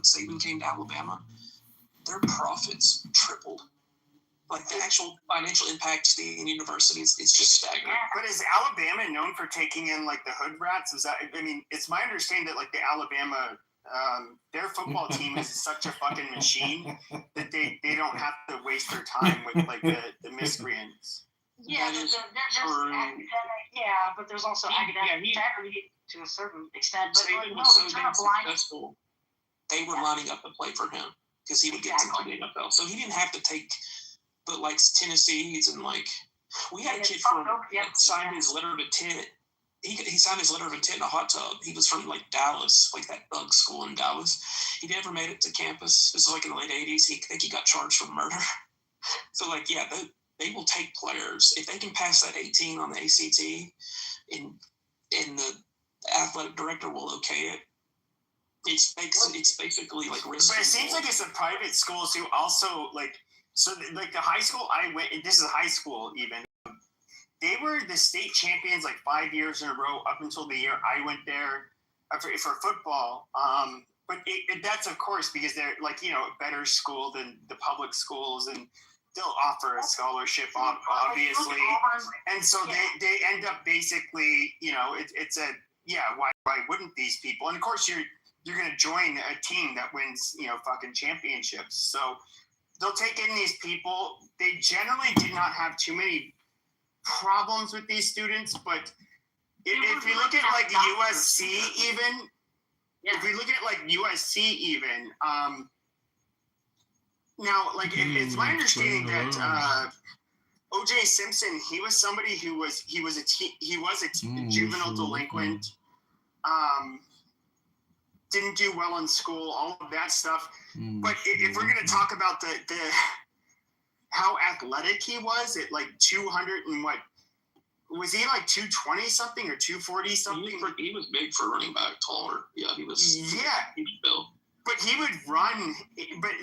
Saban came to Alabama, their profits tripled. Like the actual financial impact to the university, it's just staggering. But is Alabama known for taking in like the hood rats? It's my understanding that like the Alabama, their football team is such a fucking machine that they don't have to waste their time with like the miscreants. Yeah, but there's also academic integrity to a certain extent. But Saban was so damn successful, they were lining up to play for him because he would get to the NFL. So he didn't have to take. But like Tennessee's and like we had a kid from signed his letter of intent. He signed his letter of intent in a hot tub. He was from like Dallas, like that bug school in Dallas. He never made it to campus. This was like in the late '80s. I think he got charged for murder. So like they will take players if they can pass that 18 on the ACT, and the athletic director will okay it. It's basically like risk. But it seems like it's a private school too. Also like. So, like, the high school I went, this is high school even, they were the state champions, like, 5 years in a row up until the year I went there for football. But that's, of course, because they're, like, you know, a better school than the public schools, and they'll offer a scholarship, obviously. And so they end up basically, you know, it's a, why wouldn't these people? And, of course, you're going to join a team that wins, you know, fucking championships. So they'll take in these people. They generally did not have too many problems with these students, but if you look at like USC even, now like it's my understanding that O.J. Simpson, he was somebody who was a juvenile delinquent, didn't do well in school, all of that stuff. But if we're going to talk about the how athletic he was at like 200 and what, was he like 220 something or 240 something? He was big for running back, taller. Yeah, he was. Yeah, he was built. But he would run.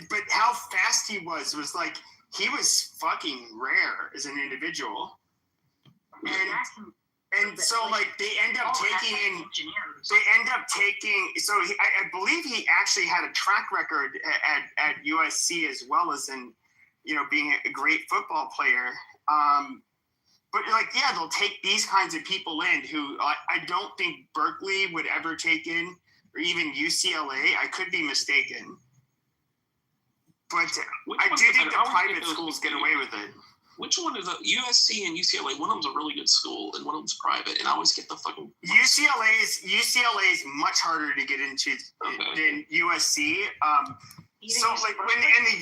But how fast he was like he was fucking rare as an individual. And so, like, they end up taking. So I believe he actually had a track record at USC as well as in, you know, being a great football player. But like, yeah, they'll take these kinds of people in who I don't think Berkeley would ever take in, or even UCLA. I could be mistaken, but I do think the private schools get away with it. Which one is USC and UCLA? One of them's a really good school, and one of them's private. And I always get the fucking UCLA is much harder to get into than USC. So like when in the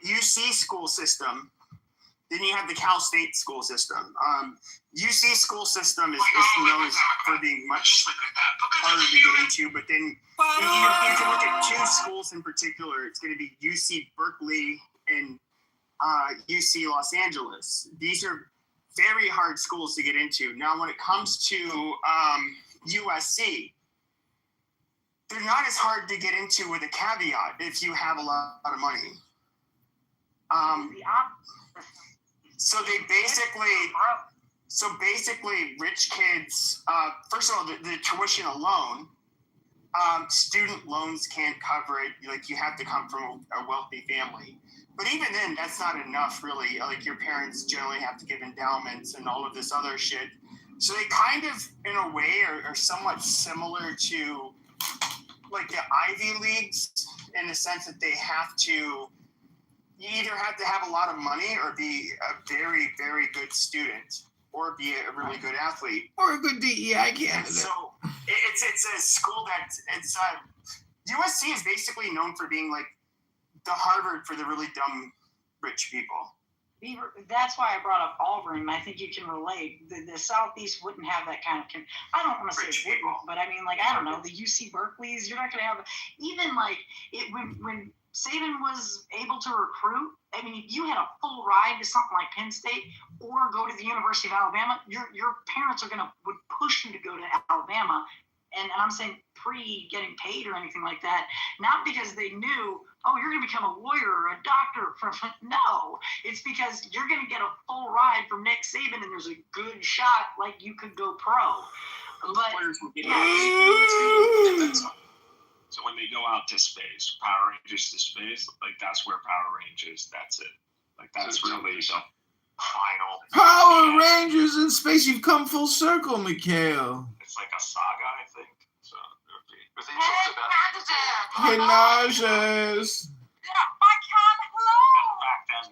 UC school system, then you have the Cal State school system. UC school system is known for being much harder to get into, but then if you look at two schools in particular, it's going to be UC Berkeley and UC Los Angeles. These are very hard schools to get into. Now, when it comes to USC, they're not as hard to get into with a caveat if you have a lot of money. So basically, rich kids. First of all, the tuition alone, student loans can't cover it. Like, you have to come from a wealthy family. But even then, that's not enough, really. Like, your parents generally have to give endowments and all of this other shit. So they kind of, in a way, are somewhat similar to, like, the Ivy Leagues in the sense that they have to, you either have to have a lot of money or be a very, very good student or be a really good athlete. Or a good DEI candidate. So it's a school USC is basically known for being, like, the Harvard for the really dumb rich people. That's why I brought up Auburn, and I think you can relate. The Southeast wouldn't have that kind of. I don't want to say it wouldn't, but I mean, like, I don't know, the UC Berkeleys. You're not going to have even like it when Saban was able to recruit. I mean, if you had a full ride to something like Penn State or go to the University of Alabama, your parents would push you to go to Alabama. And I'm saying pre getting paid or anything like that, not because they knew, oh, you're going to become a lawyer or a doctor. No, it's because you're going to get a full ride from Nick Saban, and there's a good shot like you could go pro. But out to space. Power Rangers to space. Like, that's where Power Rangers, that's it. Like, that's really the final. Power Rangers in space. You've come full circle, Mikhail. It's like a saga, I think. So, Hey, Najas. back then,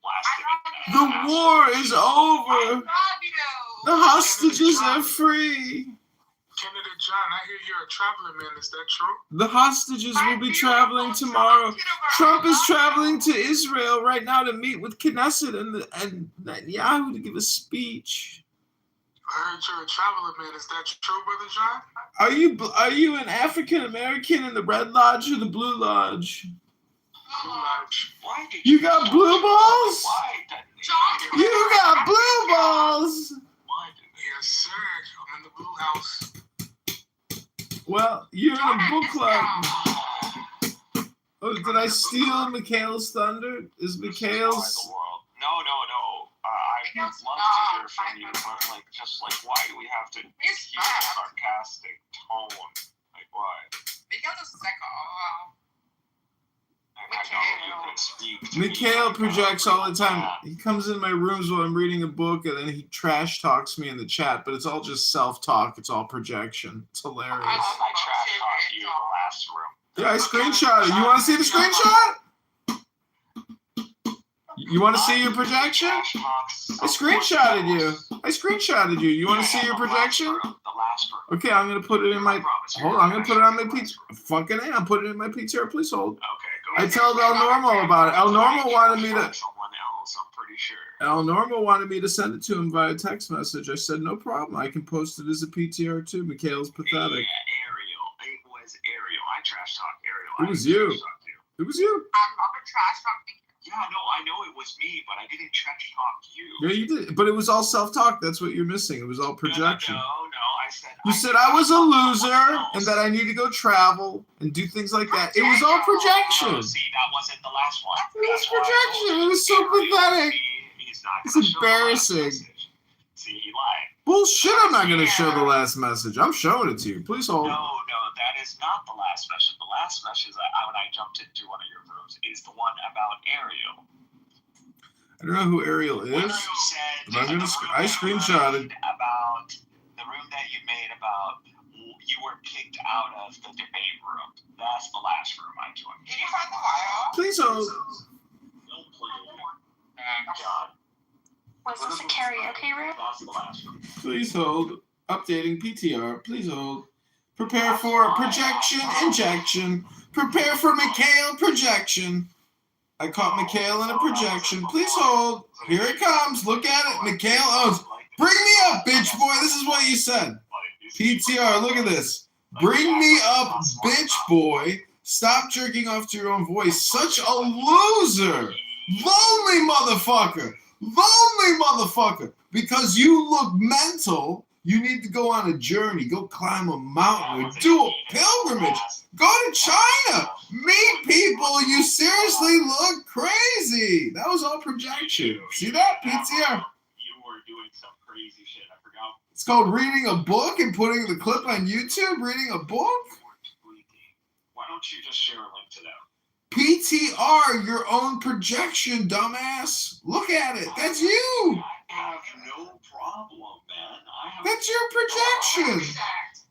plastic. The war is over. The hostages are free. Kennedy John, I hear you're a traveling man. Is that true? The hostages will be traveling tomorrow. Trump is traveling to Israel right now to meet with Knesset and Netanyahu to give a speech. I heard you're a traveling man. Is that true, Brother John? Are you an African American in the Red Lodge or the Blue Lodge? Blue Lodge. Why did You got blue balls? Why did You got blue balls. Why did Yes, sir. I'm in the Blue House. Well, you're in a book club. Oh, did I steal Mikhail's thunder? Is Mikhail's... No. I'd love to hear from you, but why do we have to use a sarcastic tone? Like, why? I know you can speak to Mikhail me. projects all the time. He comes in my rooms while I'm reading a book, and then he trash talks me in the chat, but it's all just self-talk. It's all projection. It's hilarious. I trash talked you in the last room. Yeah, I screenshot it. You want to see the screenshot? You want to see your projection? I screenshotted you. You want to see your projection? The last room. Okay, I'm going to put it in my... Hold on, I'm going to put it on my pizza. Fucking A, I'm putting it in my PTR. Please hold. Okay, go I told El Normo about it. El Normo wanted me to... Someone else, I'm pretty sure. El Normo wanted me to send it to him via text message. I said, no problem. I can post it as a PTR too. Mikhail's pathetic. Yeah, Ariel. It was Ariel. I trash talk Ariel. It was you. It was you. Yeah, no, I know it was me, but I didn't trash talk you. Yeah, you did. But it was all self-talk. That's what you're missing. It was all projection. No, I said... You said I was a loser and that I need to go travel and do things like that. It was all projection. Oh, see, that wasn't the last one. It was projection. It was so pathetic. It's embarrassing. See, he lied. Bullshit, I'm not going to show the last message. I'm showing it to you. Please hold. No, that is not the last message. The last message when I jumped into one of your rooms is the one about Ariel. I don't know who Ariel is. You said But I screenshotted. About the room that you made about you were kicked out of the debate room. That's the last room I joined. Did you find the file? Please hold. Don't play it. God. Was this a karaoke room? That's the last room. Please hold. Updating PTR. Please hold. Prepare for projection injection. Prepare for Mikhail projection. I caught Mikhail in a projection. Please hold. Here it comes. Look at it. Mikhail owns. Bring me up, bitch boy. This is what you said. PTR, look at this. Bring me up, bitch boy. Stop jerking off to your own voice. Such a loser. Lonely motherfucker. Lonely motherfucker. Because you look mental, you need to go on a journey. Go climb a mountain or do a pilgrimage. Go to China. Meet people. You seriously look crazy. That was all projection. See that? PTR. You were doing some crazy shit. I forgot. It's called reading a book and putting the clip on YouTube. Reading a book? Why don't you just share a link to that? PTR, your own projection, dumbass. Look at it. That's you. I have no problem, man. That's your projection.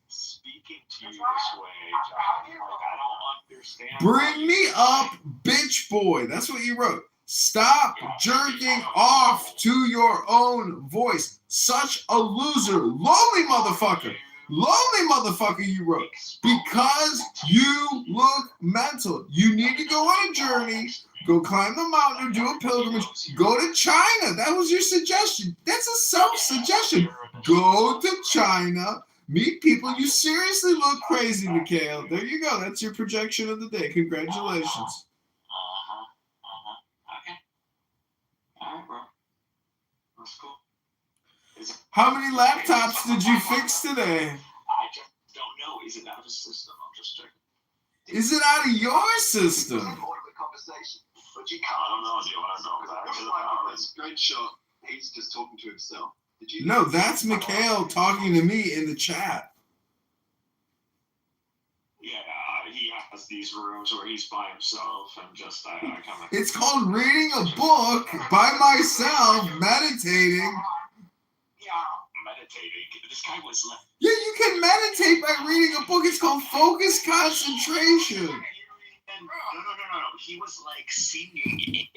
Speaking to you this way, John, I don't understand. Bring me up, bitch boy. That's what you wrote. Stop jerking off to your own voice. Such a loser. Lonely motherfucker. Lonely motherfucker, you wrote. Because you look mental. You need to go on a journey. Go climb the mountain or do a pilgrimage. Go to China. That was your suggestion. That's a self-suggestion. Go to China. Meet people. You seriously look crazy, Mikhail. There you go. That's your projection of the day. Congratulations. Okay. All right, bro. That's cool. How many laptops did you fix today? I just don't know. Is it out of the system? I'm just checking. Is it out of your system? I don't know. Do you want to go back to the power? Screenshot. He's just talking to himself. Did you? No, that's Mikhail talking to me in the chat. Yeah, he has these rooms where he's by himself and just I kind of. It's called reading a book by myself, meditating. Yeah. Meditating. This guy was like. Yeah, you can meditate by reading a book. It's called focused concentration. No. He was like singing it.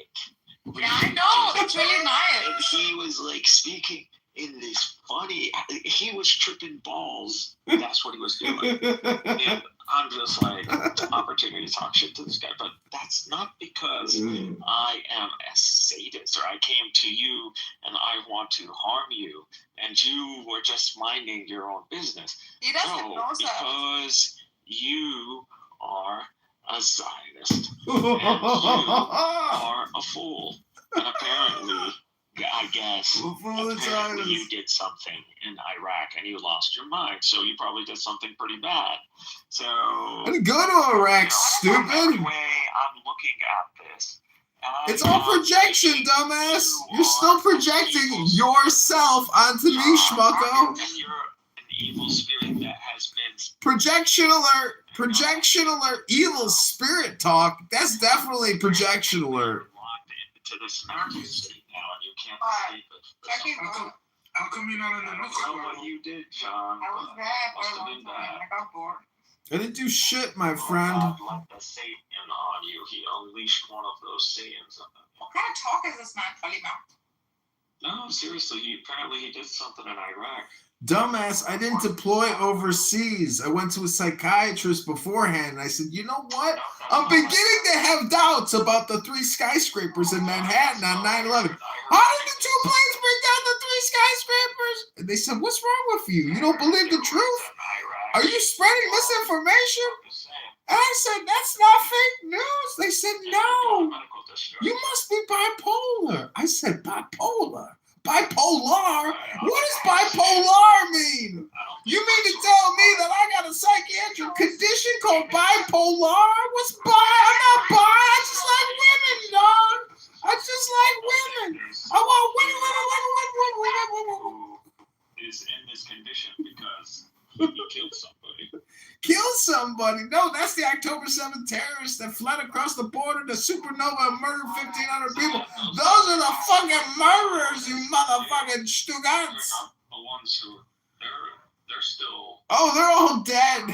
Yeah, I know. That's really And nice. he was like speaking in this funny. He was tripping balls. That's what he was doing. And I'm just like, opportunity to talk shit to this guy. But that's not because I am a sadist or I came to you and I want to harm you and you were just minding your own business. He doesn't No, know that. because you are a Zionist and you are a fool. And apparently, I guess, apparently you did something in Iraq and you lost your mind. So you probably did something pretty bad. So I didn't go to Iraq, stupid. Anyway, I'm looking at this. It's all projection, dumbass. You're still projecting yourself onto me, schmucko. And you're an evil spirit that has been. Projection alert. Projection alert. Evil spirit talk. That's definitely projection alert. Locked into this nervous state now, and you can't escape it. How come you're not in the I don't know what you did, John. I was there for a long time. I got bored. I didn't do shit, my friend. God let the Satan on you. He unleashed one of those Satans. What kind of talk is this man talking about? No, seriously. Apparently he did something in Iraq. Dumbass, I didn't deploy overseas. I went to a psychiatrist beforehand, and I said, you know what? I'm beginning to have doubts about the 3 skyscrapers in Manhattan on 9/11. How did the 2 planes bring down the 3 skyscrapers? And they said, what's wrong with you? You don't believe the truth? Are you spreading misinformation? And I said, that's not fake news. They said, no. You must be bipolar. I said, bipolar? Bipolar? What does bipolar mean? You mean to tell me that I got a psychiatric condition called bipolar? What's bi? I'm not bi. I just like women, dog. I just like women. I want women. Who is in this condition because he killed somebody. Kill somebody? No, that's the October 7th terrorists that fled across the border to supernova and murdered 1,500 people. Those are the fucking murderers, you motherfucking Stugats. The ones who they're still. Oh, they're all dead.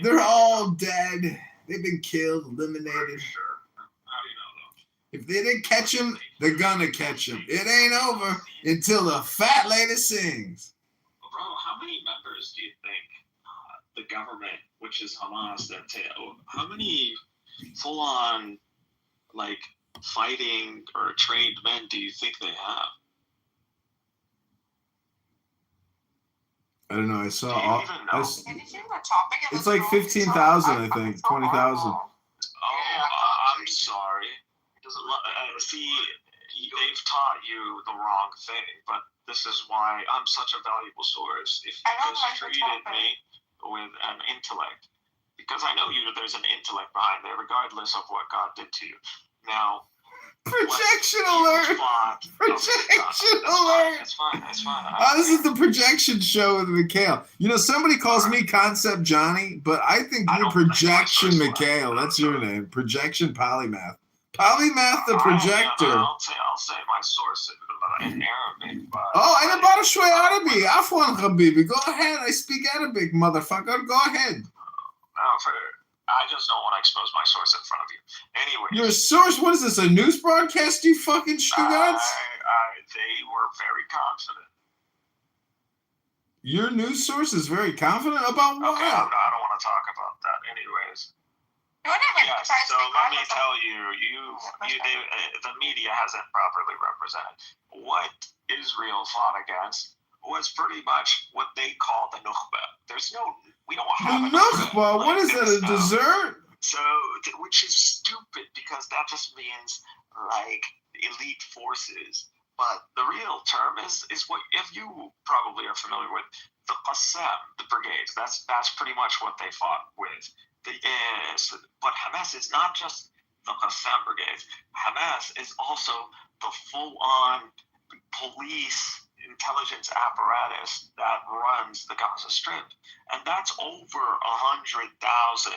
They're all dead. They've been killed, eliminated. Sure. How do you know though? If they didn't catch him, they're gonna catch him. It ain't over until the fat lady sings. Bro, how many members do you think the government, which is Hamas, how many full-on, like, fighting or trained men do you think they have? I don't know. I saw. It's It's like 15,000, I think. 20,000. Oh, I'm sorry. See, they've taught you the wrong thing, but this is why I'm such a valuable source. If you just treated me with an intellect, because I know there's an intellect behind there, regardless of what God did to you. Now, projection alert! Projection alert! That's fine. This is the projection show with Mikhail. You know, somebody calls me Concept Johnny, but I think you're Projection Mikhail. That's your name. Projection Polymath. Polymath the Projector. I'll say my source in Arabic. But أنا بعرف شوي عربي. عفوا حبيبي. Go ahead. I speak Arabic, motherfucker. Go ahead. I just don't want to expose my source in front of you. Anyway. Your source? What is this, a news broadcast, you fucking Stugats? They were very confident. Your news source is very confident about what? Okay, I don't want to talk about that anyways. Yes, so let me tell you, the media hasn't properly represented. What Israel fought against was pretty much what they call the Nukhba. We don't have the Nukhba? What is that, a dessert? So, which is stupid because that just means like elite forces. But the real term is what, if you probably are familiar with, the Qassam, the brigades. That's pretty much what they fought with. But Hamas is not just the Qassam brigades. Hamas is also the full-on police intelligence apparatus that runs the Gaza Strip. And that's over 100,000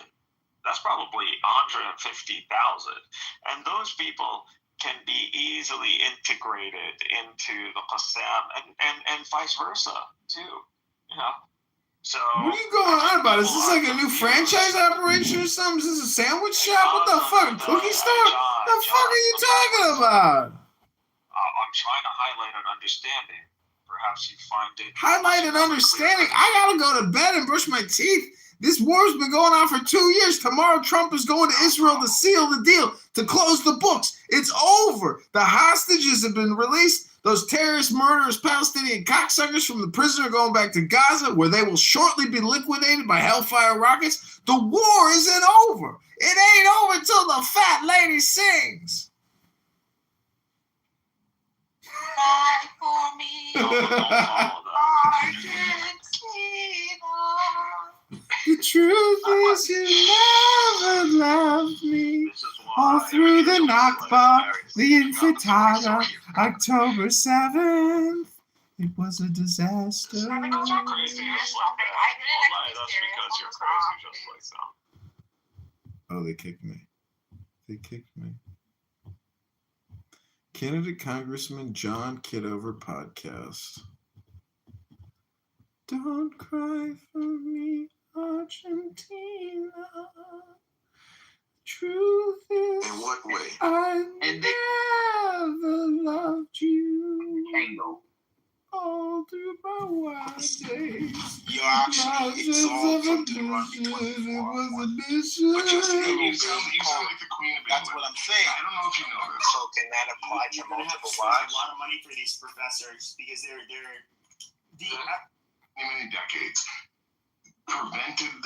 That's probably 150,000. And those people can be easily integrated into the Qassam and vice versa, too. You know? So, what are you going on about? Is this like a new franchise operation or something? Is this a sandwich shop? What the fuck? A cookie store? What the fuck are you talking about? I'm trying to highlight an understanding. Perhaps you find it. Highlight an understanding? I gotta go to bed and brush my teeth. This war's been going on for 2 years. Tomorrow Trump is going to Israel to seal the deal, to close the books. It's over. The hostages have been released. Those terrorist, murderous Palestinian cocksuckers from the prison are going back to Gaza, where they will shortly be liquidated by Hellfire rockets. The war isn't over. It ain't over till the fat lady sings. Cry for me. I can't see the truth is you never loved me. All through the Nakba, the Intifada, October 7th. It was a disaster. That's because you're crazy just like that. Oh, they kicked me. Candidate Congressman John Kitover podcast. Don't cry for me, Argentina. Truth is, in what way? I never loved you. Tango. All through my wild days. You're actually exalted to run It was a But you're still You sound like the Queen of England. That's what I'm saying. I don't know if you know this. So can that apply to You're gonna have to multiple spend lives? a lot of money for these professors because they're Many decades prevented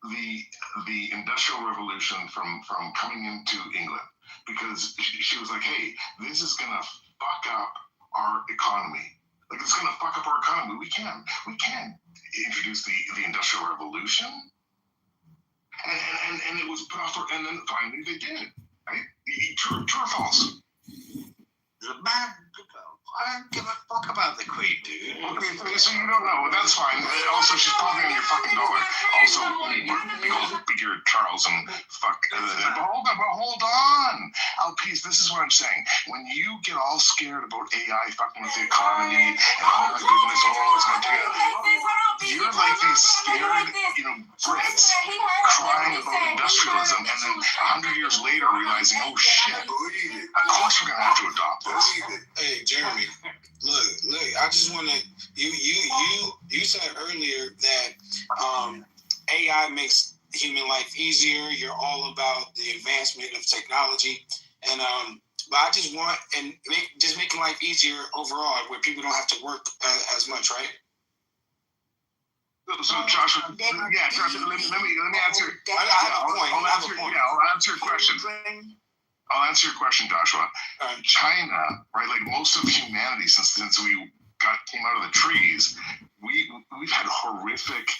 the Industrial Revolution from coming into England because she was like, hey, this is gonna fuck up our economy. Like, it's gonna fuck up our economy. We can't introduce the Industrial Revolution. And it was put off, and then finally they did. Right? True or false? Man, I don't give a fuck about the Queen, dude. Okay, so you don't know. Well, that's fine. Also, she's probably on your fucking dollar. Also, bigger Charles and fuck. But hold on. Alpiz, this is what I'm saying. When you get all scared about AI fucking with the economy and oh my goodness, it's going to take you're like these scared, Brits crying about industrialism and then 100 years later realizing, oh shit, of course we're going to have to adopt this. Hey, Jeremy. Look, I just want to, you said earlier that AI makes human life easier. You're all about the advancement of technology. And, but I just want, making life easier overall where people don't have to work as much, right? So Joshua, let me answer. I'll answer your question. I'll answer your question, Joshua. China, right? Like most of humanity, since we came out of the trees, we've had horrific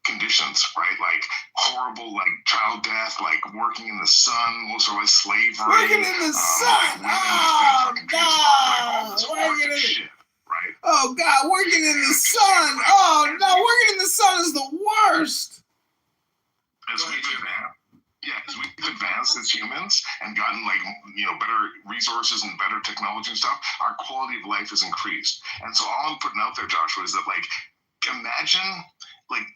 conditions, right? Like horrible, like child death, like working in the sun, most of us slavery. Working in the sun. Oh God! Working in the shit, right? Oh God! Working in the sun. Oh no! Working in the sun is the worst. As we've advanced as humans and gotten better resources and better technology and stuff, our quality of life has increased. And so all I'm putting out there, Joshua, is that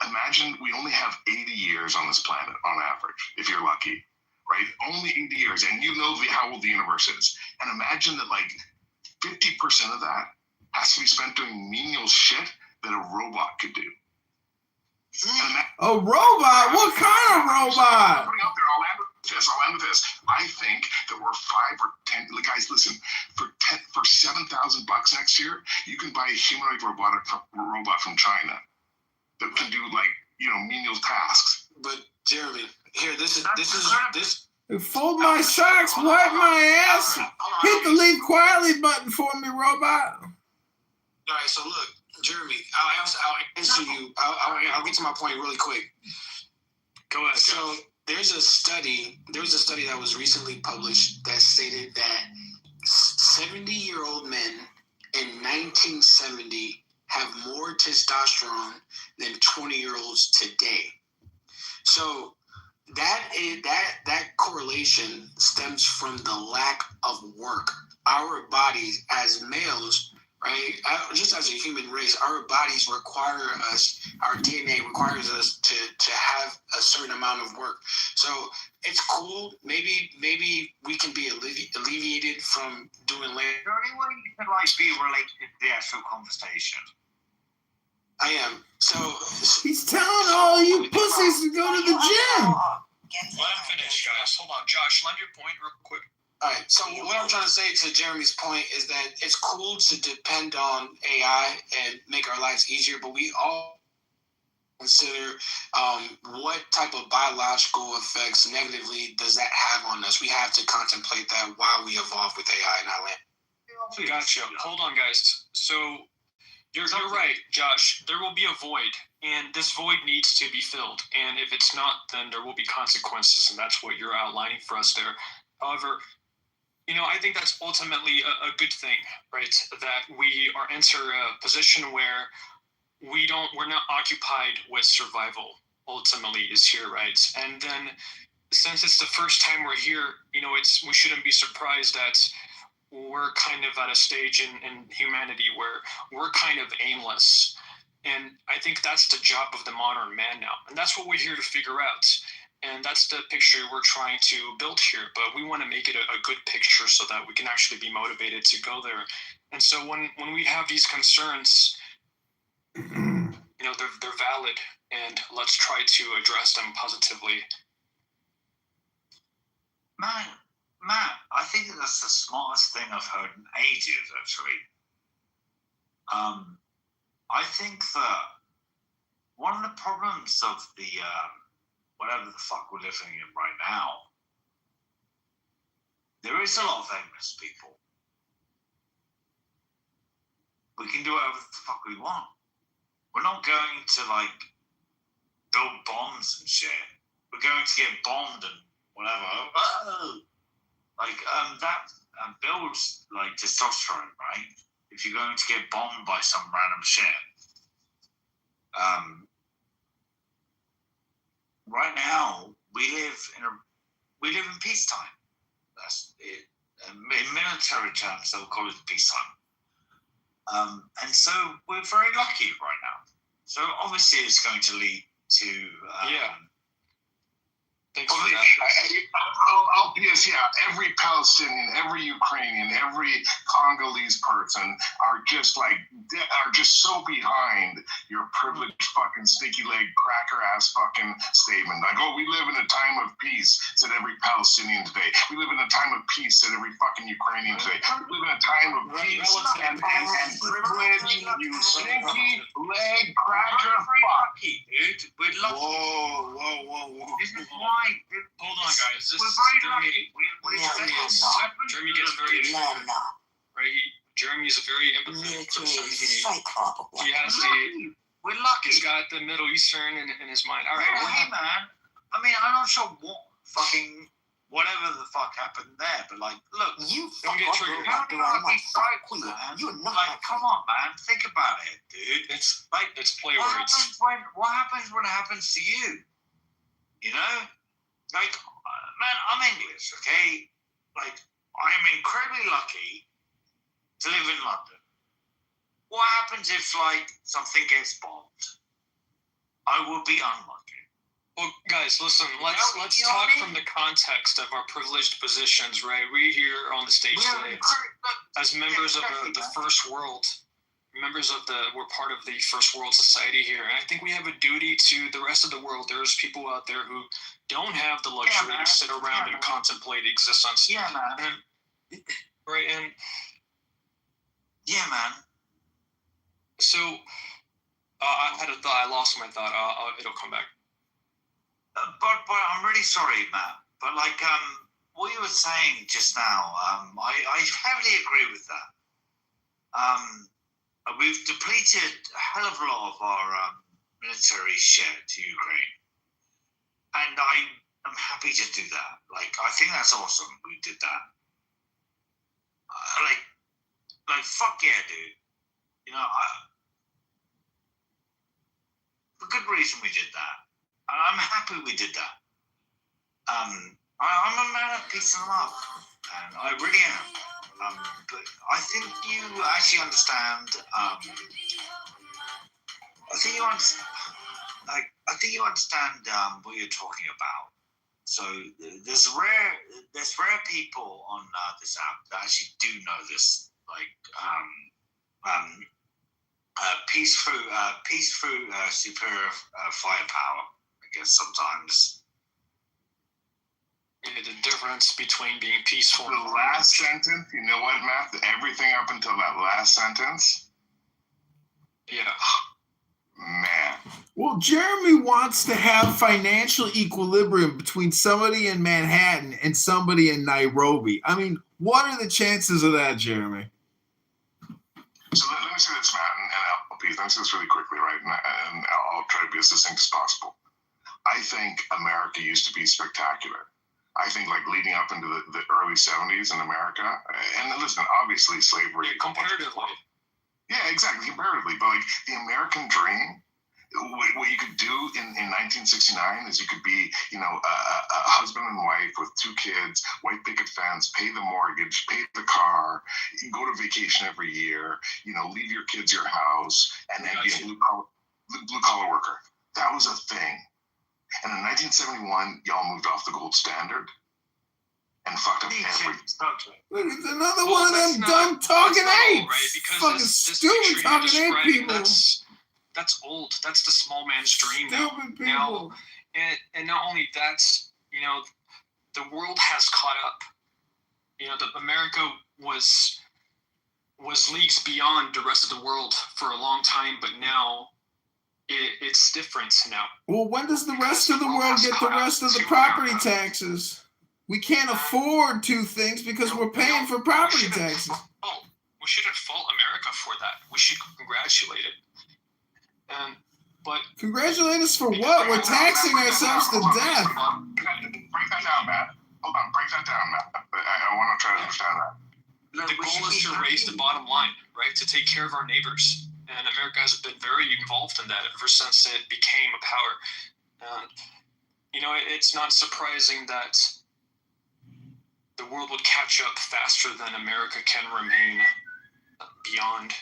imagine we only have 80 years on this planet on average, if you're lucky, right? Only 80 years, and you know how old the universe is. And imagine that 50% of that has to be spent doing menial shit that a robot could do. A robot? What kind of robot? I'll end with this. I think that we're 5 or 10. Guys, listen. For $7,000 next year, you can buy a humanoid robot from China that can do menial tasks. But Jeremy, here, this. Fold my socks, wipe my ass, hit the leave quietly button for me, robot. All right, so look. Jeremy, I'll answer you. I'll get to my point really quick. Go ahead. So there was a study that was recently published that stated that 70-year-old men in 1970 have more testosterone than 20-year-olds today. So that correlation stems from the lack of work. Our bodies as males, right? Just as a human race, our bodies require us, our DNA requires us to have a certain amount of work. So it's cool. Maybe we can be alleviated from doing labor. Is there any way you could like be related to the actual conversation? I am. So he's telling all you pussies to go to the gym. Let him finish, guys. Hold on, Josh. Land your point real quick. All right. So what I'm trying to say to Jeremy's point is that it's cool to depend on AI and make our lives easier, but we all consider what type of biological effects negatively does that have on us. We have to contemplate that while we evolve with AI in our land. Gotcha. Hold on, guys. So you're right, Josh. There will be a void, and this void needs to be filled. And if it's not, then there will be consequences, and that's what you're outlining for us there. However, I think that's ultimately a good thing, right? That we are enter a position where we're not occupied with survival. Ultimately, is here, right? And then, since it's the first time we're here, we shouldn't be surprised that we're kind of at a stage in humanity where we're kind of aimless. And I think that's the job of the modern man now. And that's what we're here to figure out. And that's the picture we're trying to build here. But we want to make it a good picture so that we can actually be motivated to go there. And so when we have these concerns, they're valid. And let's try to address them positively. Matt, I think that's the smartest thing I've heard in ages, actually. I think that one of the problems of the whatever the fuck we're living in right now, there is a lot of aimless people. We can do whatever the fuck we want. We're not going to build bombs and shit. We're going to get bombed and whatever. That builds testosterone, right? If you're going to get bombed by some random shit. Right now, we live in peacetime. That's it. In military terms, they'll call it peacetime. And so we're very lucky right now. So obviously, it's going to lead to Thanks for that. Every Palestinian, every Ukrainian, every Congolese person are just so behind your privileged fucking sticky leg cracker ass fucking statement. We live in a time of peace, said every Palestinian today. We live in a time of peace, said every fucking Ukrainian today. We live in a time of peace and privilege, you stinky leg cracker fuck. Dude, we're lucky. Whoa. This is why. Hold on, guys. This We're is very Jeremy. lucky. Jeremy gets very right. Jeremy is a very empathetic person. He has We're lucky. He's got the Middle Eastern in his mind. All right. Hey, man. I mean, I'm not sure what fucking whatever the fuck happened there, but look, You don't get triggered. How do you not be psycho, man? You're not come on, man. Think about it, dude. It's play what words. happens when it happens to you? Man, I'm English, okay? I'm incredibly lucky to live in London. What happens if something gets bombed? I will be unlucky. Well, guys, listen. Let's talk from the context of our privileged positions, right? We're here on the stage today as members of the first world. We're part of the first world society here, and I think we have a duty to the rest of the world. There's people out there who don't have the luxury to sit around and contemplate existence. Yeah, man. And yeah, man. So I had a thought. I lost my thought. It'll come back. But I'm really sorry, Matt. But what you were saying just now, I heavily agree with that. We've depleted a hell of a lot of our military share to Ukraine, and I'm happy to do that. I think that's awesome. We did that. Fuck yeah, dude. For good reason we did that. And I'm happy we did that. I'm a man of peace and love, and I really am. But I think you actually understand. I think you understand. I think you understand what you're talking about. So there's rare people on this app that actually do know this, peace through superior firepower. I guess sometimes. The difference between being peaceful. The last sentence, you know what, Matt? Everything up until that last sentence. Yeah. Man. Well, Jeremy wants to have financial equilibrium between somebody in Manhattan and somebody in Nairobi. I mean, what are the chances of that, Jeremy? So let me say this, Matt, and LP. Let me say this really quickly, right? And I'll try to be as succinct as possible. I think America used to be spectacular. I think like leading up into the early 70s in America, and listen, obviously slavery. Yeah, comparatively. Yeah, exactly, comparatively. But like the American dream, what you could do in 1969 is you could be, a husband and wife with 2 kids, white picket fence, pay the mortgage, pay the car, you go to vacation every year, leave your kids your house, and then be a blue collar worker. That was a thing. And in 1971, y'all moved off the gold standard and fucked up everything. Look, it's another one of them dumb talking apes. Right? Because fucking stupid talking ape people. That's old. That's the small man's dream now. Stupid people. Now, and not only that, the world has caught up. America was leagues beyond the rest of the world for a long time, but now it's different now. Well, when does the rest of the world get the rest of the property taxes? We can't afford 2 things because we're paying for property taxes. Oh, we shouldn't fault America for that. We should congratulate it. But congratulate us for what? We're taxing ourselves to death. Break that down, Matt. Hold on, break that down, Matt. I want to try to understand that. The goal is to raise the bottom line, right? To take care of our neighbors. And America has been very involved in that ever since it became a power. It's not surprising that the world would catch up faster than America can remain beyond.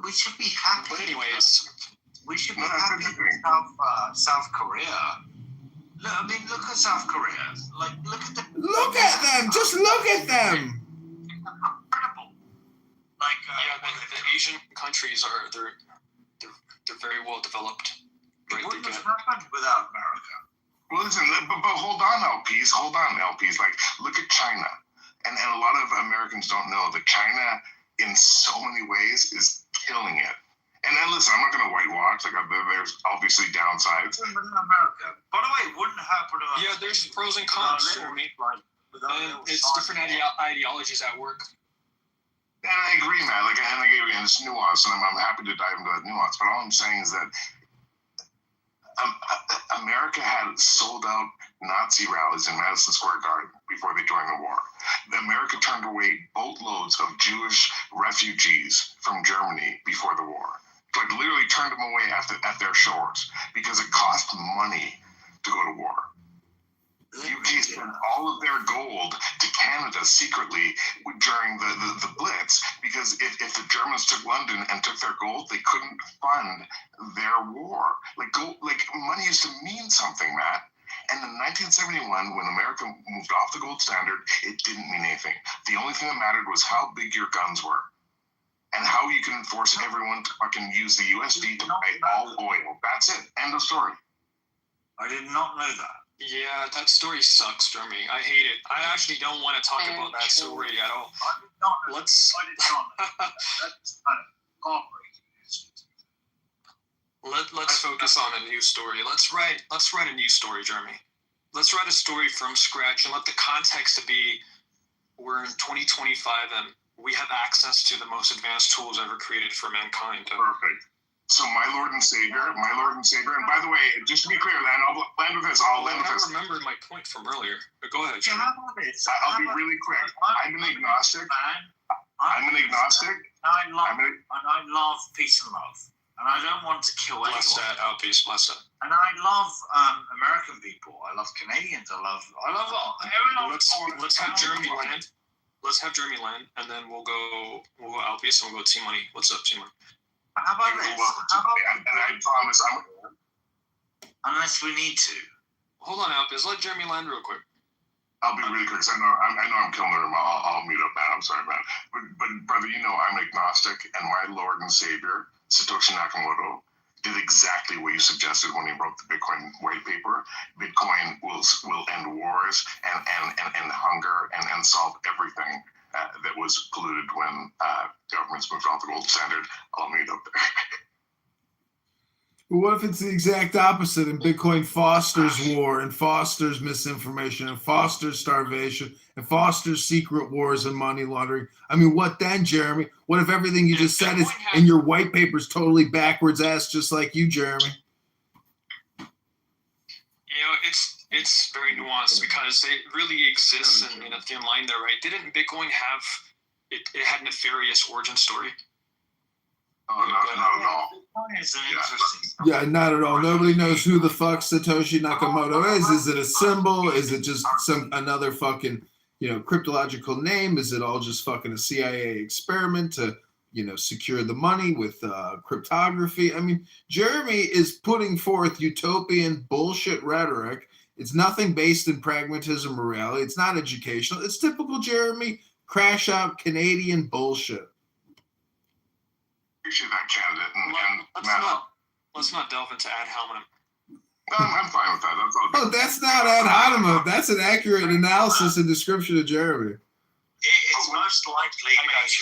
We should be happy. But anyways, we should be happy with South Korea. Look at South Korea. Look at them. Just look at them. Incredible. The Asian countries they're very well developed. Right? It wouldn't have happened without America. Well, listen, but hold on, LPs. Like, look at China. And a lot of Americans don't know that China, in so many ways, is killing it. And then, listen, I'm not going to whitewash. There's obviously downsides. America. By the way, it wouldn't happen to us. Yeah, there's pros and cons. And it's different ideologies at work. And I agree, Matt. And it's nuance, and I'm happy to dive into that nuance. But all I'm saying is that America had sold-out Nazi rallies in Madison Square Garden before they joined the war. America turned away boatloads of Jewish refugees from Germany before the war. Literally turned them away at their shores because it cost money to go to war. The UK sent all of their gold to Canada secretly during the Blitz because if the Germans took London and took their gold, they couldn't fund their war. Money used to mean something, Matt. And in 1971, when America moved off the gold standard, it didn't mean anything. The only thing that mattered was how big your guns were and how you can force everyone to fucking use the USD to buy all oil. That's it. End of story. I did not know that. Yeah, that story sucks, Jeremy. I hate it. I actually don't want to talk about that story at all. I did not know. Let's. I did not know. That's kind of heartbreaking. Let's focus on a new story. Let's write a new story, Jeremy. Let's write a story from scratch and let the context be we're in 2025 and we have access to the most advanced tools ever created for mankind. Perfect. So my Lord and Savior, and by the way, just to be clear, then I'll land with this. I remembered my point from earlier. But go ahead, Jeremy. I'll be really quick. I'm an agnostic. And I love peace and love. and I don't want to kill anyone. Bless that, Outpiece, bless that. And I love American people. I love Canadians. I love everyone. Let's have Jeremy land. Let's have Jeremy land, and then we'll go Outpiece and we'll go Team Money. What's up, Team Money? How about this? And I promise Unless we need to. Hold on, Outpiece. Let Jeremy land real quick. I'll be really quick, 'cause I know I'm killing the room. I'll mute up, man. I'm sorry, man. But brother, you know I'm agnostic, and my Lord and Savior, Satoshi Nakamoto, did exactly what you suggested when he wrote the Bitcoin white paper. Bitcoin will end wars and hunger and solve everything that was polluted when governments moved off the gold standard. I'll mute up there. But what if it's the exact opposite and Bitcoin fosters war and fosters misinformation and fosters starvation and fosters secret wars and money laundering? I mean, what then, Jeremy? What if everything you just said is in your white paper is totally backwards ass, just like you, Jeremy? It's very nuanced because it really exists in a thin line there, right? Didn't Bitcoin have it had nefarious origin story? Oh, not at all. Yeah, not at all. Nobody knows who the fuck Satoshi Nakamoto is. Is it a symbol? Is it just another fucking, cryptological name? Is it all just fucking a CIA experiment to, secure the money with cryptography? I mean, Jeremy is putting forth utopian bullshit rhetoric. It's nothing based in pragmatism or reality. It's not educational. It's typical Jeremy crash out Canadian bullshit. Appreciate that, candidate. Let's not delve into ad hominem. I'm fine with that. That's all good. Oh, that's not ad hominem. That's an accurate analysis and description of Jeremy. It's most likely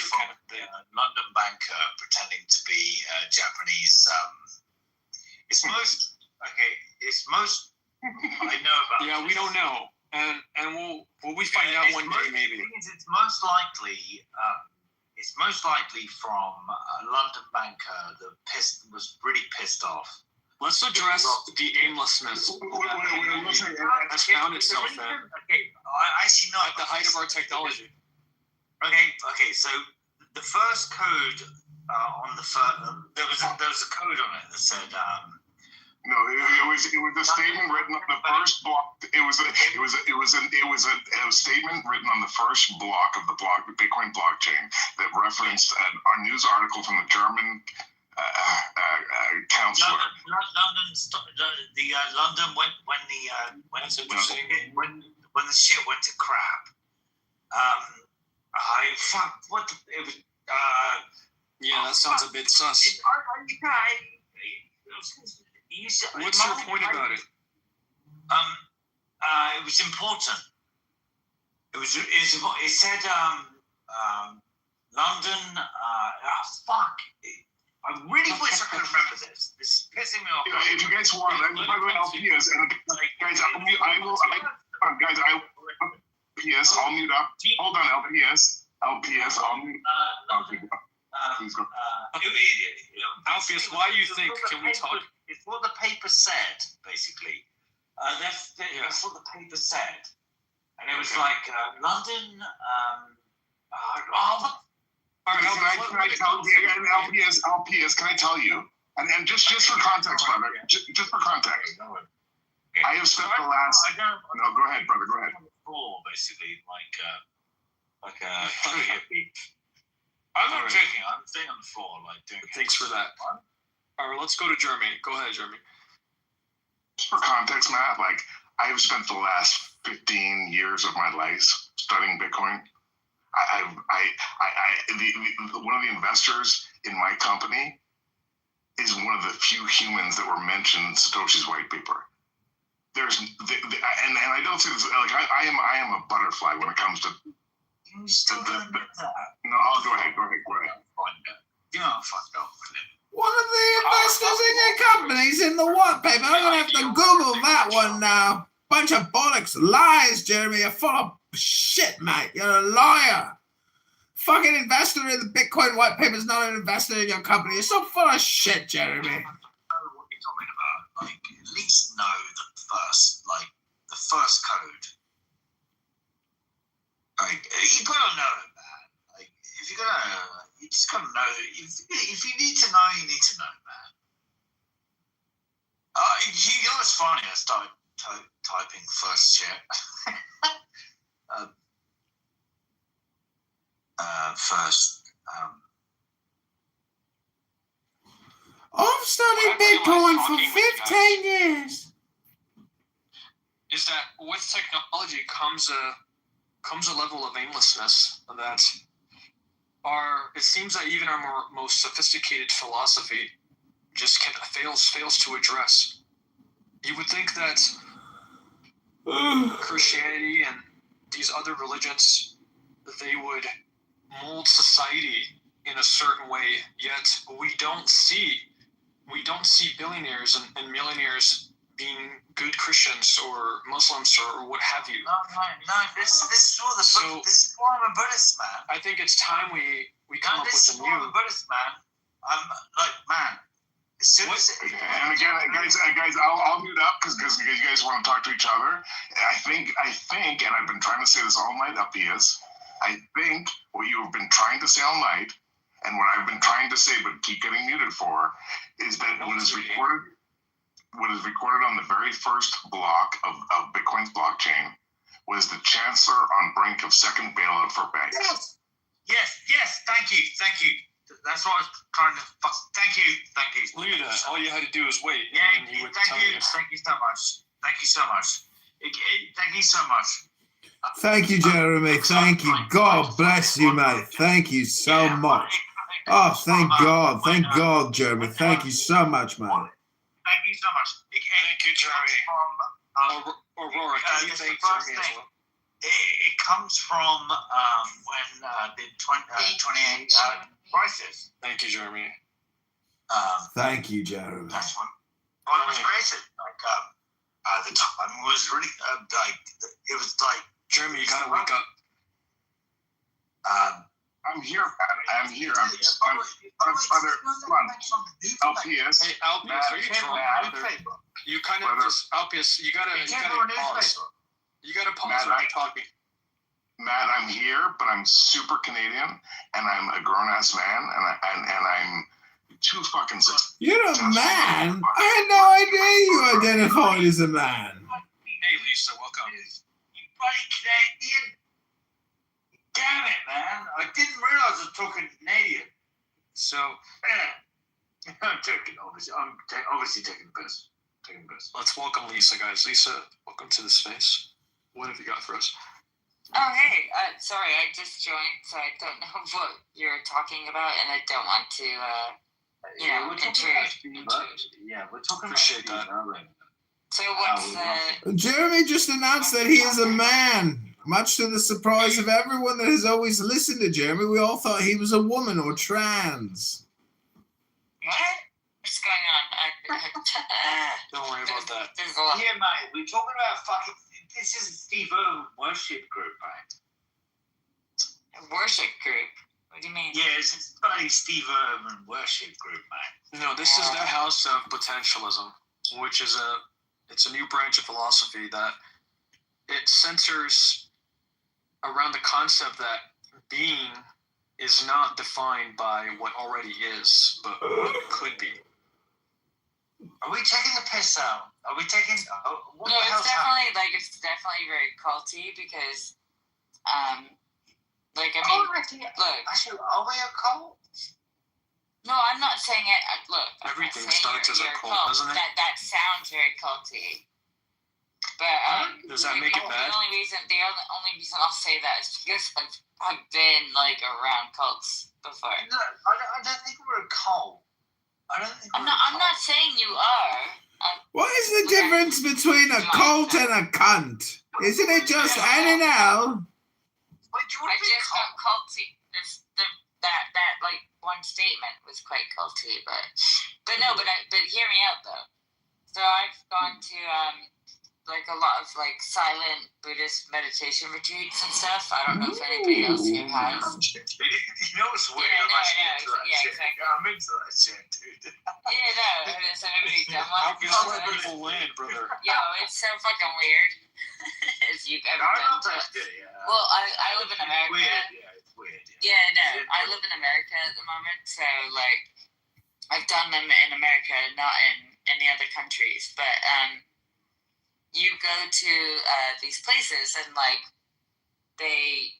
from the London banker pretending to be Japanese. It's most I know about. Yeah, we don't know, and we'll find out one day maybe. It's most likely. It's most likely from a London banker that was really pissed off. Let's address the aimlessness has found itself in. Okay, I actually know at the height of our technology. Okay. So the first code on the first, there was a code on it that said. No, it was a statement written on the first block. It was a statement written on the first block of the Bitcoin blockchain that referenced our news article from the German counselor. London when the shit went to crap. Yeah, that sounds a bit sus. What's your point about it? It was important. It said London. Fuck. I really wish I could remember this. This is pissing me off. If you guys want, by the way, LPS and guys, LPS, I'll mute up. Hold on, LPS, I'll mute up. Please go. Alpheus, why do you think? Can we talk? It's what the paper said, basically. That's what the paper said, and it was like London. Can I tell you, LPS? Can I tell you? And just for context, brother. Just for context. I have spent the last. No, go ahead, brother. Go ahead. Basically, like a hippie. I'm not joking. I'm staying on the floor, doing. Thanks for that. All right, let's go to Jeremy. Go ahead, Jeremy. Just for context, Matt, I have spent the last 15 years of my life studying Bitcoin. One of the investors in my company is one of the few humans that were mentioned in Satoshi's white paper. And I don't say this I am a butterfly when it comes to. You still don't get that. No, I'll go ahead. You know, fucked up with it. One of the investors in your company's in the white paper. I'm gonna have to Google that one now. Bunch of bollocks, lies, Jeremy. You're full of shit, mate. You're a liar. Fucking investor in the Bitcoin white paper is not an investor in your company. You're so full of shit, Jeremy. I don't know what you're talking about. At least know the first code. You gotta know it, man. If you're gonna, you just gotta know. If you need to know, you need to know, man. you know what's funny? I started typing first chat. I've studied Bitcoin for 15 years. Is that with technology comes a level of aimlessness that it seems that even our most sophisticated philosophy just fails to address. You would think that Christianity and these other religions, they would mold society in a certain way, yet we don't see billionaires and millionaires being good Christians or Muslims or what have you. No. This is all the. So this is why I'm a Buddhist, man. I think it's time we come up with a new. This is why I'm a Buddhist, man. I'm like, man. As soon as and again, guys, I'll mute up because you guys want to talk to each other. I think, and I've been trying to say this all night, Up-Ears. I think what you have been trying to say all night, and what I've been trying to say but keep getting muted for, is that what is recorded on the very first block of Bitcoin's blockchain was the chancellor on brink of second bailout for banks. Yes. Thank you. That's what I was trying to. Thank you. Look at that. All you had to do was wait. Yeah. Thank you so much. Thank you so much. Thank you, Jeremy. Thank you. God bless you, mate. Thank you so much. Oh, thank God. Thank God, Jeremy. Thank you so much, mate. Thank you so much. Thank you, Jeremy. Aurora, can you thank Jeremy as well? It comes from when the 28 crisis. Thank you, Jeremy. Thank you, Jeremy. That's when it was created. Like the time was really it was like. Jeremy, you gotta wake up. I'm here. I'm brother. Come on. Alpius. Hey, Alpius, are you drunk? You kind of just Alpius. You gotta pause. You gotta pause when you're talking. Matt, I'm here, but I'm super Canadian, and I'm a grown-ass man, and I'm too fucking sick. You're a man? I had no idea you identified as a man. Hey, Lisa, welcome. You bloody Canadian. Damn it, man. I didn't realize I was talking Canadian. So, I'm joking, obviously. I'm obviously taking the piss. Let's welcome Lisa, guys. Lisa, welcome to the space. What have you got for us? Oh, hey. Sorry, I just joined, so I don't know what you're talking about, and I don't want to, intrude. Yeah, we're talking Appreciate about that. So what's Jeremy just announced that he is a man. Much to the surprise of everyone that has always listened to Jeremy, we all thought he was a woman or trans. what's going on? Don't worry about that. There's a lot. Yeah, mate, we're talking about fucking. This is a Steve Irwin worship group, mate. A worship group? What do you mean? Yeah, it's a bloody Steve Irwin worship group, mate. No, this is the House of Potentialism, which is it's a new branch of philosophy that it centers around the concept that being is not defined by what already is, but what it could be. Are we taking the piss out? Are we taking? What No, the hell's happening? it's definitely very culty because, I mean, look. Actually, are we a cult? No, I'm not saying it. Look, Everything starts as a cult, doesn't it? That sounds very culty. But does that make it bad? The only reason I'll say that is because I've been around cults before. No, I don't think we're a cult. I'm not saying you are. What is the difference between a cult and a cunt? Isn't it just N and L? I just got culty. That one statement was quite culty, but hear me out though. So I've gone to a lot of silent Buddhist meditation retreats and stuff. I don't know if anybody else here has. You know what's weird? Exactly. I'm into that shit, dude. Yeah, no. Has anybody done one? How can you let people win, brother? Yo, it's so fucking weird. If you've ever done it. Well, I live in America. It's weird. Yeah, no. I live in America at the moment, so I've done them in America, not in any other countries, but you go to these places and like they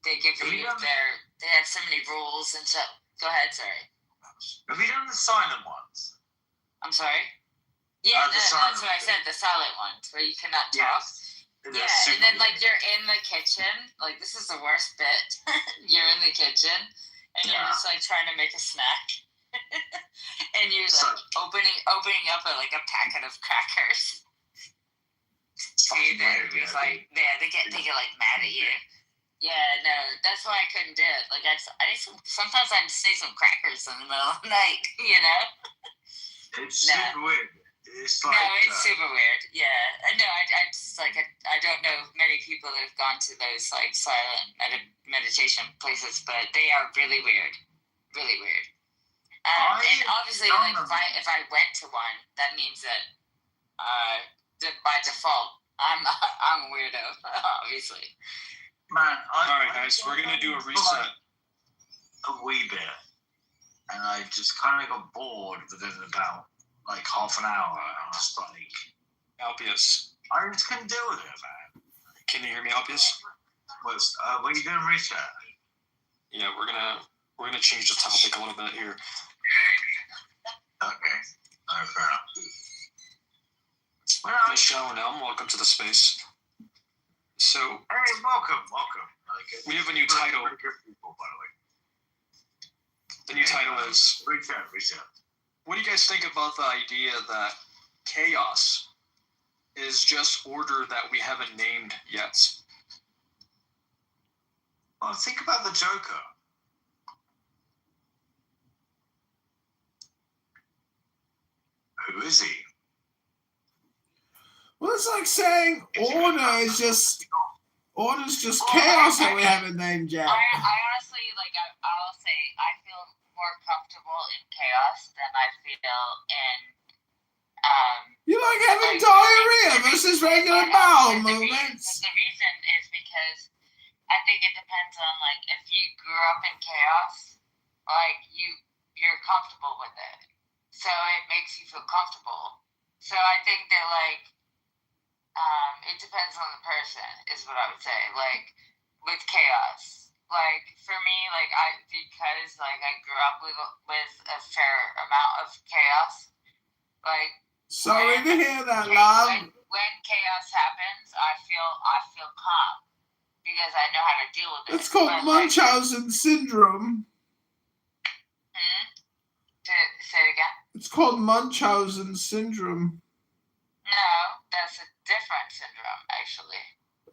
give you they have so many rules and so. Go ahead, sorry. Have you done the silent ones? I'm sorry. Yeah, that's what I said. The silent ones where you cannot talk. Yeah, and then like you're in the kitchen. Like this is the worst bit. You're in the kitchen and you're just like trying to make a snack, and you're like opening up a packet of crackers. See, it's like they get like mad at you. Yeah, no, that's why I couldn't do it. Like I need some. Sometimes I just need some crackers in the middle of the night. You know. It's super weird. It's like it's super weird. Yeah, I know. I just like I don't know many people that have gone to those like silent meditation places, but they are really weird, really weird. And obviously, like if I went to one, that means that by default I'm a weirdo, obviously. Man, all right, guys, we're gonna do a reset. A wee bit, and I just kind of got bored within about like half an hour. I'm just like, Alpius, I just couldn't deal with it, man. Can you hear me, Alpius? What are you doing reset? Yeah, we're gonna change the topic a little bit here. Okay, fair enough. Michelle and Elm, welcome to the space. So, hey, welcome. We have a new title. People, by the way. The new title is Reset. What do you guys think about the idea that chaos is just order that we haven't named yet? Well, think about the Joker. Who is he? Well, it's like saying order's just chaos that we haven't named yet. I honestly, like, I'll say, I feel more comfortable in chaos than I feel in. You like having diarrhea versus regular bowel movements. The reason is because I think it depends on, like, if you grew up in chaos, like, you're comfortable with it. So it makes you feel comfortable. So I think that, like, it depends on the person, is what I would say. Like, with chaos. Like, for me, like, because I grew up with a fair amount of chaos, like... Sorry to hear that, love. When chaos happens, I feel calm. Because I know how to deal with it. It's called Munchausen syndrome. Say it again? It's called Munchausen syndrome. No, that's a different syndrome, actually.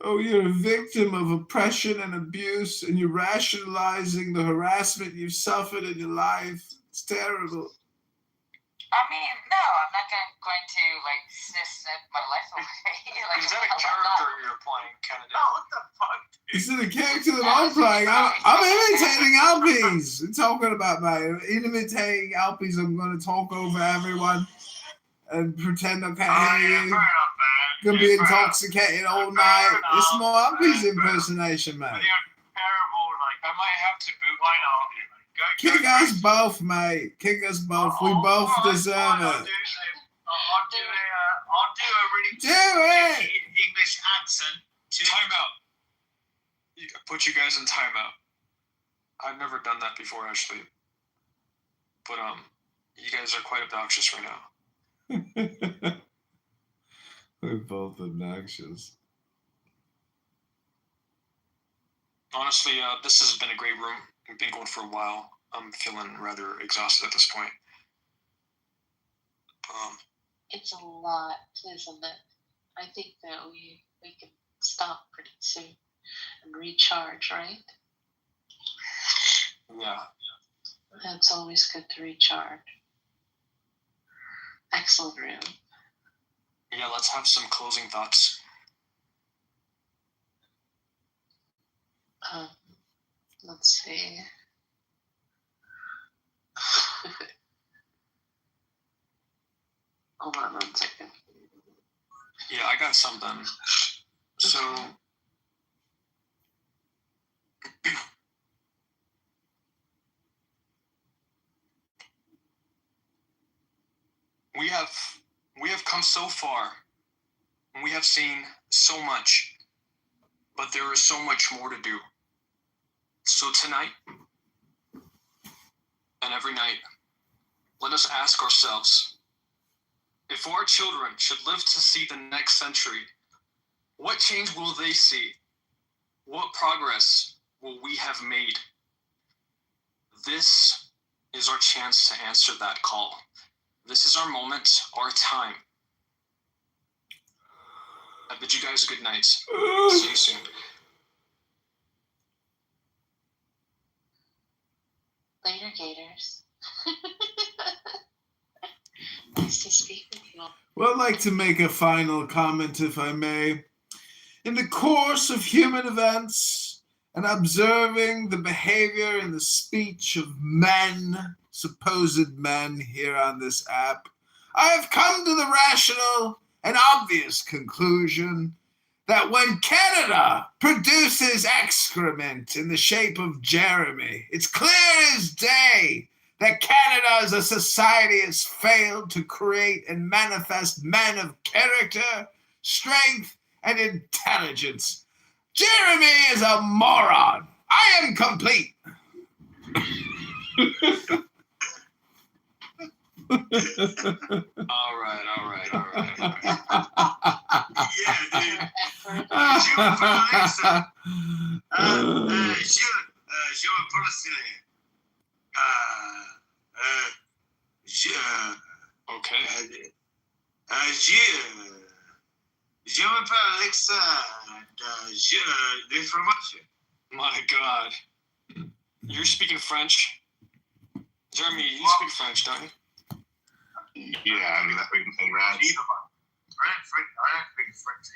Oh, you're a victim of oppression and abuse, and you're rationalizing the harassment you've suffered in your life. It's terrible. I mean, no, I'm not going to, like, snip my life away. Like, is that a character you're playing, Kennedy? Oh, what the fuck? Is it a character that I'm playing? I'm imitating Alpies. I'm talking about imitating Alpies. I'm going to talk over everyone and pretend I can't hear you. Gonna be intoxicated all night. It's more Alpies impersonation, man. You're terrible. Like, I might have to boot. Why not? Kick us both, mate. Kick us both. We both deserve it. I'll do a really English accent. Timeout. Put you guys in timeout. I've never done that before, actually. But you guys are quite obnoxious right now. We're both obnoxious. Honestly, this has been a great room. We've been going for a while. I'm feeling rather exhausted at this point. It's a lot, isn't it? I think that we can stop pretty soon and recharge, right? Yeah. It's always good to recharge. Excellent room. Yeah, let's have some closing thoughts. Let's see. Hold on 1 second. Yeah, I got something. So, We have come so far, and we have seen so much, but there is so much more to do. So tonight, and every night, let us ask ourselves, if our children should live to see the next century, what change will they see? What progress will we have made? This is our chance to answer that call. This is our moment, our time. I bid you guys good night. See you soon. Later, Gators. Nice to speak with you. Well, I'd like to make a final comment, if I may. In the course of human events and observing the behavior and the speech of men, supposed men here on this app, I have come to the rational and obvious conclusion that when Canada produces excrement in the shape of Jeremy, it's clear as day that Canada as a society has failed to create and manifest men of character, strength, and intelligence. Jeremy is a moron. I am complete. All right. Yeah, dude. Je me parle Okay. Je m'appelle Alexa de fromage. My God. You're speaking French? Jeremy, you speak French, don't you? Yeah, I mean, that's what you say, right? I don't speak French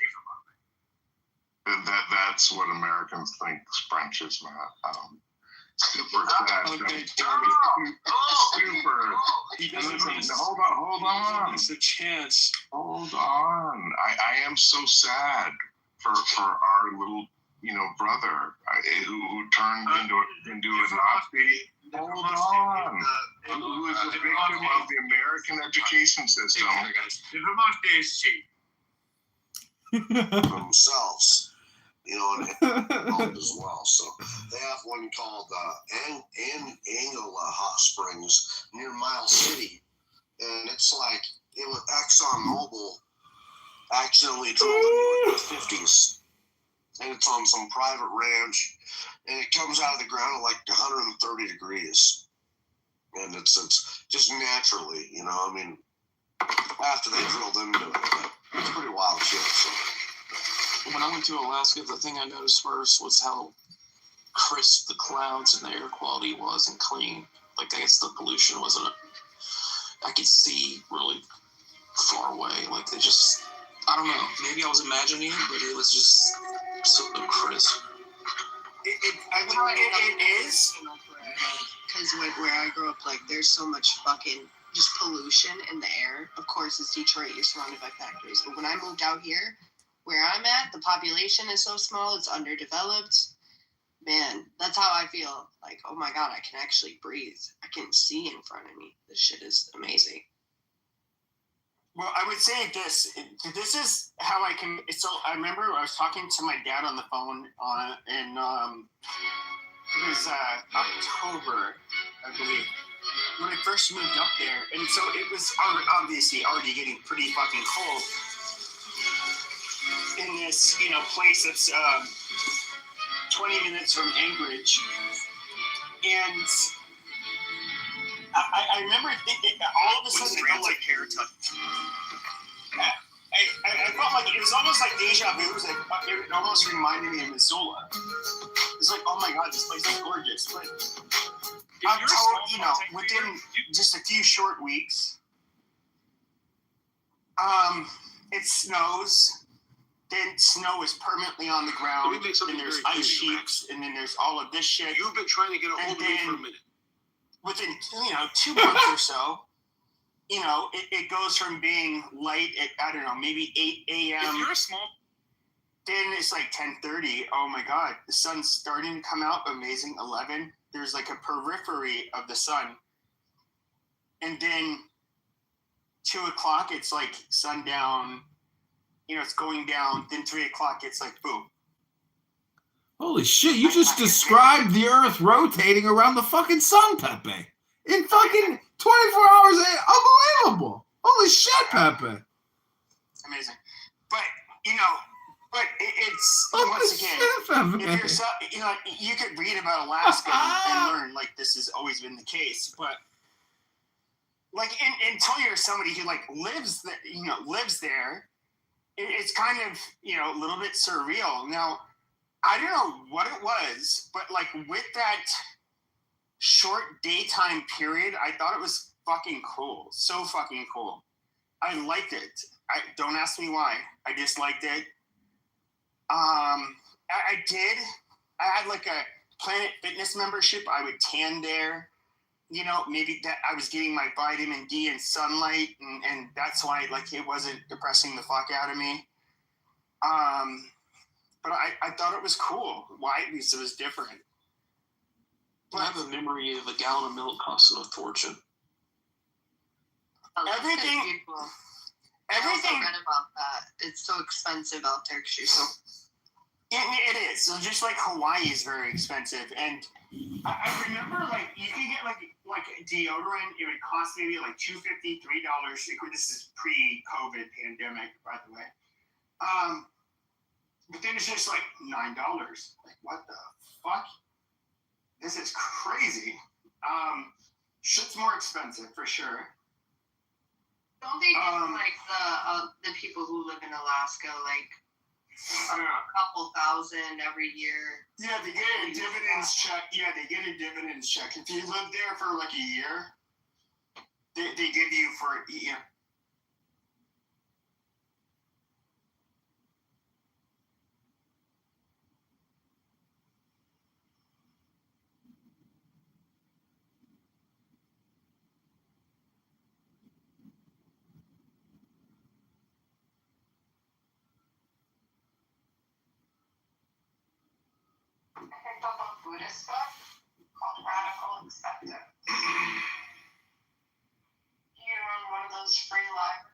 either. That's what Americans think French is, man. Super sad. Okay, Jeremy. Super. He doesn't Hold on. It's a chance. Hold on. I am so sad for our little, brother who turned into a Nazi. Hold on. Who is a victim of the American education system. Themselves. And as well. So they have one called Angela Hot Springs near Miles City, and it's like it was ExxonMobil accidentally drilled in the 50s, and it's on some private ranch, and it comes out of the ground at like 130 degrees, and it's just naturally, after they drilled into it, but it's pretty wild shit. So. When I went to Alaska, the thing I noticed first was how crisp the clouds and the air quality was and clean. Like, I guess the pollution wasn't. I could see really far away. Like, they just, I don't know. Maybe I was imagining it, but it was just so crisp. It is. Because where I grew up, like, there's so much fucking just pollution in the air. Of course, it's Detroit. You're surrounded by factories. But when I moved out here, where I'm at, the population is so small, it's underdeveloped. Man, that's how I feel. Like, oh my God, I can actually breathe. I can see in front of me. This shit is amazing. Well, I would say this is how I can. So I remember I was talking to my dad on the phone in it was October, I believe, when I first moved up there, and so it was obviously already getting pretty fucking cold in this, place that's 20 minutes from Anchorage, and I remember thinking all of a sudden I felt like hair touch. I felt like it was almost like deja vu. It was like it almost reminded me of Missoula. It's like, oh my God, this place is gorgeous. But within just a few short weeks, it snows. Then snow is permanently on the ground. Then there's ice sheets, and then there's all of this shit. You've been trying to get a hold of me for a minute. Within 2 months or so, it goes from being light at, I don't know, maybe 8 a.m. If you're a small, then it's like 10:30. Oh my God, the sun's starting to come out. Amazing. 11. There's like a periphery of the sun, and then 2 o'clock, it's like sundown. You know, it's going down. Then 3 o'clock, it's like boom. Holy shit! You just described the Earth rotating around the fucking sun, Pepe. In fucking 24 hours. Unbelievable! Holy shit, Pepe. Amazing. But you know, it's once again, if you're you know, you could read about Alaska and learn like this has always been the case, but like until you're somebody who like lives there, it's kind of, you know, a little bit surreal. Now, I don't know what it was, but like with that short daytime period, I thought it was fucking cool. So fucking cool. I liked it. Don't ask me why. I just liked it. I had like a Planet Fitness membership. I would tan there. You know, maybe that I was getting my vitamin D and sunlight, and that's why like it wasn't depressing the fuck out of me. But I thought it was cool. Why? Because it was different. I have a memory of a gallon of milk costing a fortune. Everything. I also read about that. It's so expensive out there because you're so. It is. So just like Hawaii is very expensive, and I remember like you could get like deodorant. It would cost maybe like $2.50, $3. This is pre-COVID pandemic, by the way. But then it's just like $9. Like what the fuck? This is crazy. Shit's more expensive for sure. Don't they give like the people who live in Alaska like a couple thousand every year? Yeah, they get a dividends check. Yeah, they get a dividends check. If you live there for like a year, they give you for yeah. Picked up on Buddhist stuff called Radical Acceptance. You can run one of those free libraries.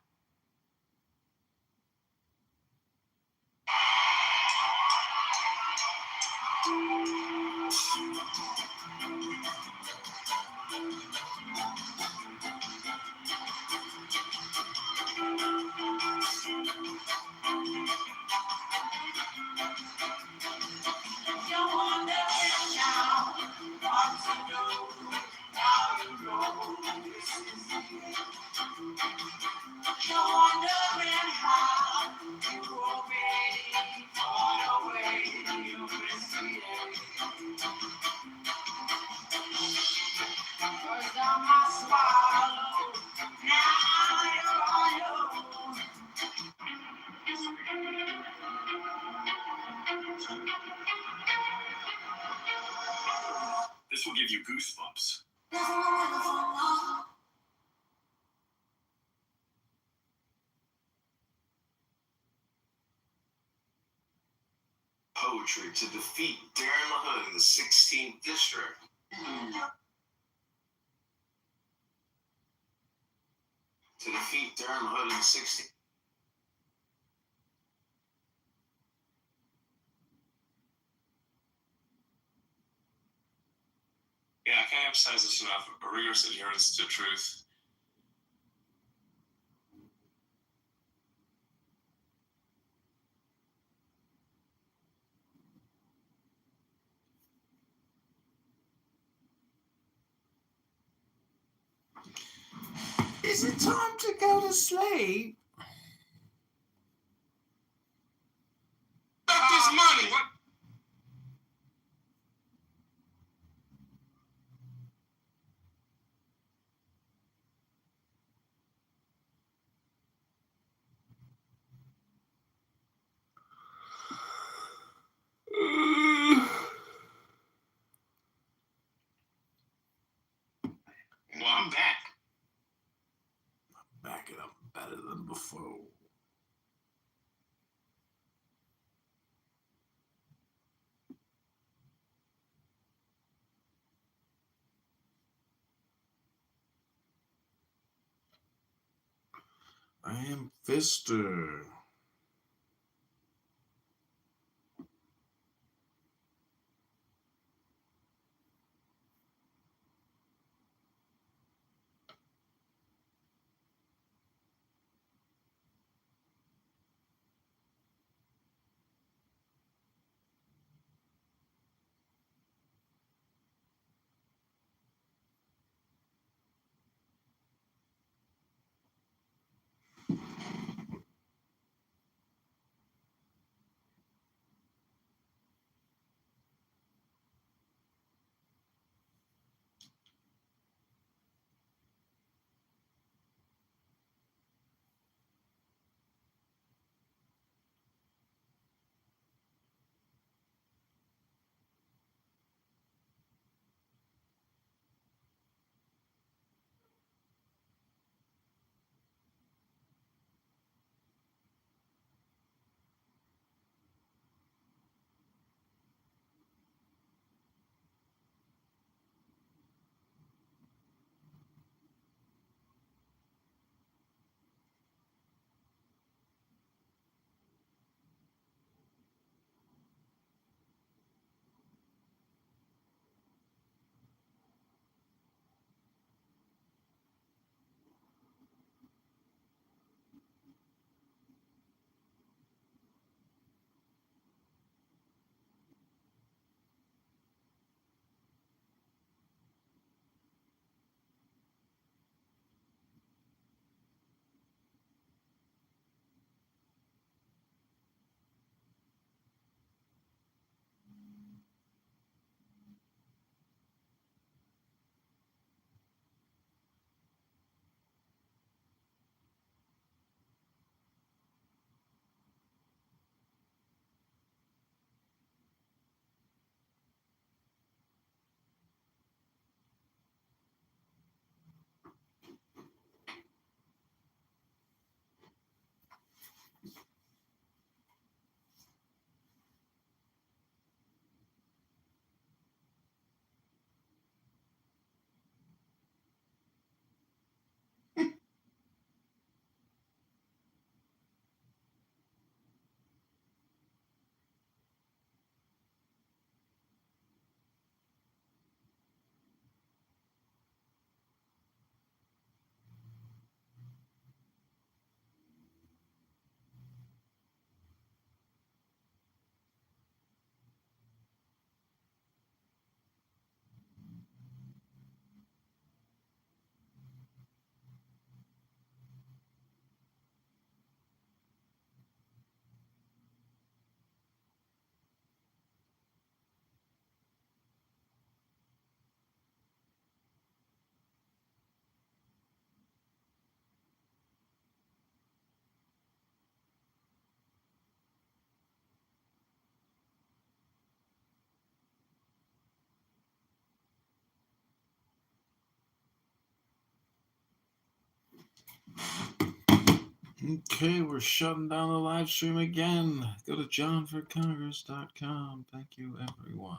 This will give you goosebumps. Poetry to defeat Darren LaHood in the 16th district. To defeat Darren LaHood in the 16th. Yeah, I can't emphasize this enough. A rigorous adherence to truth. Is it time to go to sleep? Fuck this money! What? Well, I'm back. Back it up better than before. I am Fister. Okay, we're shutting down the live stream again. Go to johnforcongress.com. Thank you, everyone.